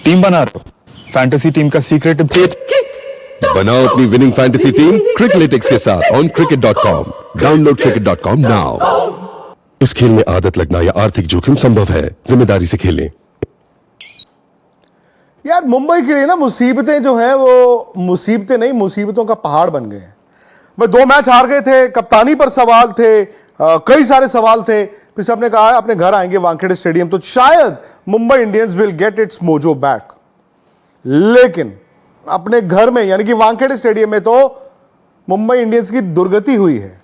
Team बना रहे हो, फैंटेसी टीम का सीक्रेट बनाओ अपनी विनिंग फैंटेसी टीम क्रिकलिटिक्स के साथ on cricket.com। Download cricket.com now. इस खेल में आदत लगना या आर्थिक जोखिम संभव है, जिम्मेदारी से खेलें। यार मुंबई के लिए ना मुसीबतें जो है वो मुसीबतें नहीं, मुसीबतों का पहाड़ बन गए हैं। भाई 2 मैच हार गए थे, कप्तानी पर सवाल थे, कई सारे सवाल थे। फिर सबने कहा अपने घर आएंगे वानखेड़े स्टेडियम तो शायद Mumbai Indians will get it's mojo back. लेकिन अपने घर में यानी कि वानखेड़े स्टेडियम में तो मुंबई इंडियंस की दुर्गति हुई है।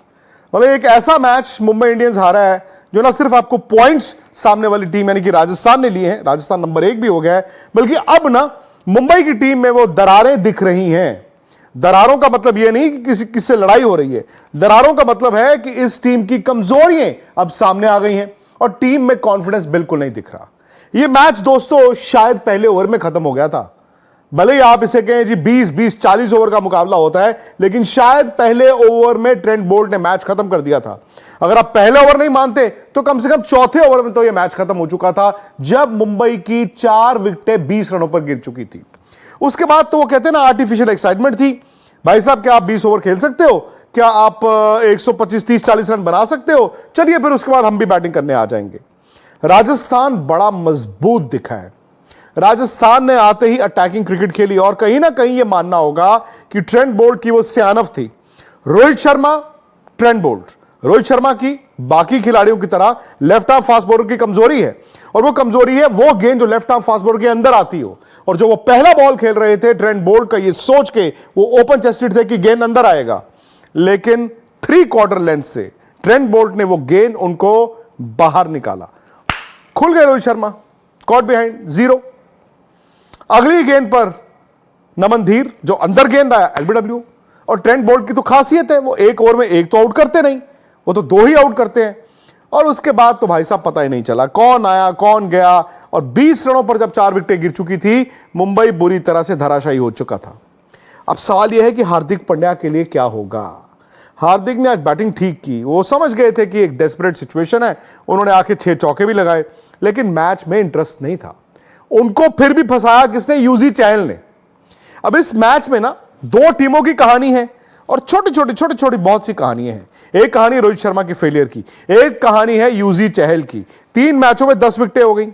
मतलब एक ऐसा मैच मुंबई इंडियंस हारा है जो ना सिर्फ आपको पॉइंट्स सामने वाली टीम यानी कि राजस्थान ने लिए हैं, राजस्थान नंबर 1 भी हो गया है, बल्कि अब ना मुंबई की टीम में वो दरारें दिख रही हैं। दरारों का मतलब यह नहीं कि किससे लड़ाई हो रही है, दरारों का मतलब है कि इस टीम की कमजोरियां अब सामने आ गई हैं और टीम में कॉन्फिडेंस बिल्कुल नहीं दिख रहा। यह मैच दोस्तों शायद पहले ओवर में खत्म हो गया था। भले ही आप इसे कहें जी 20-40 ओवर का मुकाबला होता है, लेकिन शायद पहले ओवर में ट्रेंट बोल्ट ने मैच खत्म कर दिया था। अगर आप पहले ओवर नहीं मानते तो कम से कम चौथे ओवर में तो यह मैच खत्म हो चुका था, जब मुंबई की 4 विकेटें 20 रनों पर गिर चुकी थी। उसके बाद तो वो कहते हैं ना आर्टिफिशियल एक्साइटमेंट थी। भाई साहब क्या आप 20 ओवर खेल सकते हो? क्या आप 125, 30, 40 रन बना सकते हो? चलिए फिर उसके बाद हम भी बैटिंग करने आ जाएंगे। राजस्थान बड़ा मजबूत दिखा है। राजस्थान ने आते ही अटैकिंग क्रिकेट खेली और कहीं ना कहीं यह मानना होगा कि ट्रेंट बोल्ट की वो सियानत थी। रोहित शर्मा, ट्रेंट बोल्ट, रोहित शर्मा की बाकी खिलाड़ियों की तरह लेफ्ट आर्म फास्ट बॉलर की कमजोरी है, और वो कमजोरी है वो गेंद जो लेफ्ट आर्म फास्ट बॉलर के अंदर आती हो। और जो वो पहला बॉल खेल रहे थे ट्रेंट बोल्ट का ये सोच के वो ओपन चेस्टेड थे कि गेंद अंदर आएगा, लेकिन 3/4 लेंथ से ट्रेंट बोल्ट ने वो गेंद उनको बाहर निकाला। खुल गए रोहित शर्मा, कॉट बिहाइंड 0। अगली गेंद पर नमन धीर जो अंदर गेंद आया एलबीडब्ल्यू। और ट्रेंट बोल्ट की तो खासियत है वो एक ओवर में एक तो आउट करते नहीं, वो तो 2 ही आउट करते हैं। और उसके बाद तो भाई साहब पता ही नहीं चला कौन आया कौन गया। और 20 रनों पर जब 4 विकेटें गिर चुकी थी, मुंबई बुरी तरह से धराशायी हो चुका था। अब सवाल यह है कि हार्दिक पांड्या के लिए क्या होगा। हार्दिक ने आज बैटिंग ठीक की, वो समझ गए थे कि एक डेस्परेट सिचुएशन है, उन्होंने आके 6 चौके भी लगाए, लेकिन मैच में इंटरेस्ट नहीं था। उनको फिर भी फंसाया किसने? यूजी चहल ने। अब इस मैच में ना 2 टीमों की कहानी है और छोटी छोटी बहुत सी कहानियां हैं। एक कहानी रोहित शर्मा की फेलियर की, एक कहानी है यूजी चहल की। 3 मैचों में 10 विकेटें हो गई।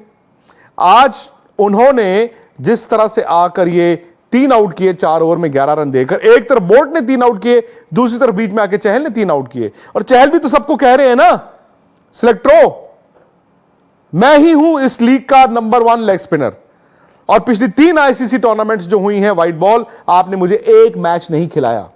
आज उन्होंने जिस तरह से आकर ये 3 आउट किए 4 ओवर में 11 रन देकर, एक तरफ बोल्ट ने 3 आउट किए, दूसरी तरफ बीच में आके चहल ने 3 आउट किए। और चहल भी तो सबको कह रहे हैं ना सिलेक्टरो, मैं ही हूं इस लीग का नंबर 1 लेग स्पिनर, और पिछली 3 आईसीसी टूर्नामेंट्स जो हुई हैं व्हाइट बॉल, आपने मुझे एक मैच नहीं खिलाया।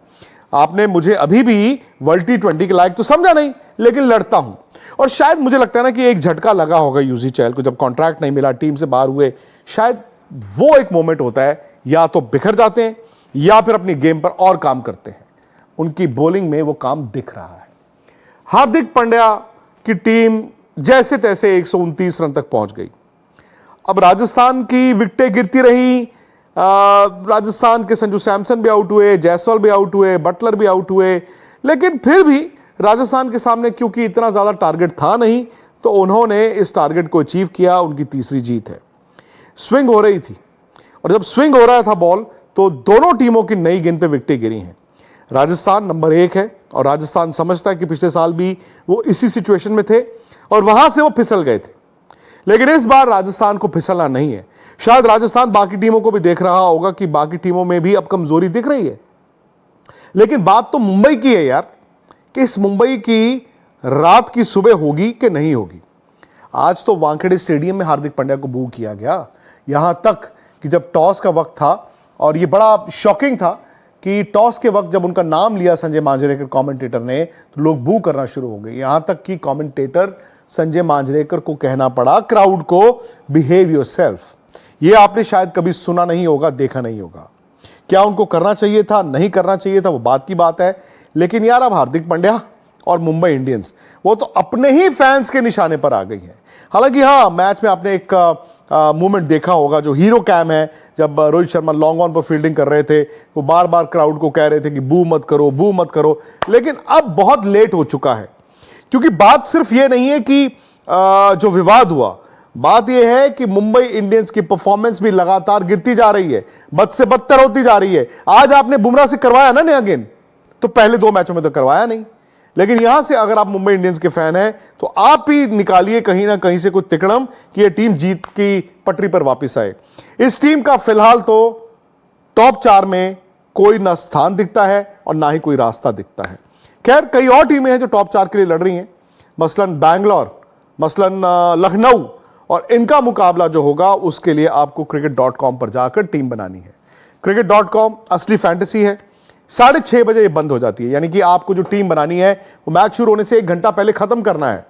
आपने मुझे अभी भी वर्ल्ड T20 के लायक तो समझा नहीं, लेकिन लड़ता हूं। और शायद मुझे लगता है ना कि एक झटका लगा होगा यूजी चहल को जब कॉन्ट्रैक्ट नहीं मिला, टीम से बाहर हुए। शायद वो एक मोमेंट होता है, या तो बिखर जाते हैं या फिर अपनी गेम पर और काम करते हैं। उनकी बॉलिंग में वो काम दिख रहा है। हार्दिक पांड्या की टीम जैसे तैसे 129 रन तक पहुंच गई। अब राजस्थान की विकेटें गिरती रही, राजस्थान के संजू सैमसन भी आउट हुए, जायसवाल भी आउट हुए, बटलर भी आउट हुए, लेकिन फिर भी राजस्थान के सामने क्योंकि इतना ज्यादा टारगेट था नहीं, तो उन्होंने इस टारगेट को अचीव किया। उनकी तीसरी जीत है। स्विंग हो रही थी, और जब स्विंग हो रहा था बॉल, तो दोनों टीमों की नई गेंद पे विकेटें गिरी हैं। राजस्थान नंबर 1 है, और राजस्थान समझता है कि पिछले साल भी वो इसी सिचुएशन में थे और वहां से वो फिसल गए थे, लेकिन इस बार राजस्थान को फिसलना नहीं है। शायद राजस्थान बाकी टीमों को भी देख रहा होगा कि बाकी टीमों में भी अब कमजोरी दिख रही है, लेकिन बात तो मुंबई की है यार, कि इस मुंबई की रात की सुबह होगी कि नहीं होगी। आज तो वानखेड़े स्टेडियम में हार्दिक पांड्या को बू किया गया, यहां तक कि जब टॉस का वक्त था, और यह बड़ा शॉकिंग था कि टॉस के वक्त जब उनका नाम लिया संजय मांजरेकर कमेंटेटर ने, तो लोग बू करना शुरू हो गए। यहां तक कि कमेंटेटर संजय मांजरेकर को कहना पड़ा क्राउड को, बिहेव योरसेल्फ। यह आपने शायद कभी सुना नहीं होगा, देखा नहीं होगा। क्या उनको करना चाहिए था, नहीं करना चाहिए था, वो बात की बात है। लेकिन यार अब हार्दिक पांड्या और मुंबई इंडियंस वो तो अपने ही फैंस के निशाने पर आ गई है। हालांकि हाँ, मैच में आपने एक मूवमेंट देखा होगा जो हीरो कैम है, जब रोहित शर्मा लॉन्ग ऑन पर फील्डिंग कर रहे थे, वो बार बार क्राउड को कह रहे थे कि बू मत करो, बू मत करो। लेकिन अब बहुत लेट हो चुका है, क्योंकि बात सिर्फ ये नहीं है कि जो विवाद हुआ बात यह है कि मुंबई इंडियंस की परफॉर्मेंस भी लगातार गिरती जा रही है, बद से बदतर होती जा रही है। आज आपने बुमराह से करवाया ना नया गेंद, तो पहले 2 मैचों में तो करवाया नहीं। लेकिन यहां से अगर आप मुंबई इंडियंस के फैन हैं तो आप ही निकालिए कहीं ना कहीं से कुछ तिकड़म कि यह टीम जीत की पटरी पर वापस आए। इस टीम का फिलहाल तो टॉप 4 में कोई ना स्थान दिखता है और ना ही कोई रास्ता दिखता है। खैर, कई और टीमें हैं जो टॉप 4 के लिए लड़ रही हैं, मसलन बैंगलोर, मसलन लखनऊ, और इनका मुकाबला जो होगा उसके लिए आपको cricket.com पर जाकर टीम बनानी है। cricket.com असली फैंटेसी है। 6:30 बजे ये बंद हो जाती है, यानी कि आपको जो टीम बनानी है वो मैच शुरू होने से 1 घंटा पहले खत्म करना है।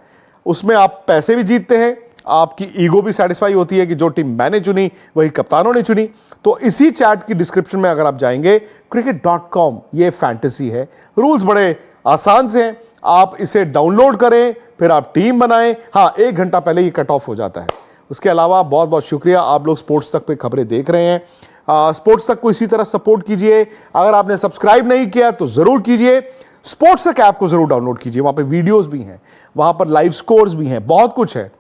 उसमें आप पैसे भी जीतते हैं, आपकी ईगो भी सेटिस्फाई होती है कि जो टीम मैंने चुनी वही कप्तानों ने चुनी। तो इसी चैट की डिस्क्रिप्शन में अगर आप जाएंगे, cricket.com ये फैंटेसी है। रूल्स बड़े आसान से हैं, आप इसे डाउनलोड करें, फिर आप टीम बनाएं। हाँ, 1 घंटा पहले ये कट ऑफ हो जाता है। उसके अलावा बहुत बहुत शुक्रिया, आप लोग स्पोर्ट्स तक पे खबरें देख रहे हैं। स्पोर्ट्स तक को इसी तरह सपोर्ट कीजिए। अगर आपने सब्सक्राइब नहीं किया तो जरूर कीजिए। स्पोर्ट्स तक ऐप को जरूर डाउनलोड कीजिए, वहां पे वीडियोस भी हैं, वहां पर लाइव स्कोर्स भी हैं, बहुत कुछ है।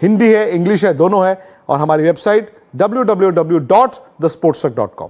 हिंदी है, इंग्लिश है, दोनों है। और हमारी वेबसाइट www.thesportstuck.com।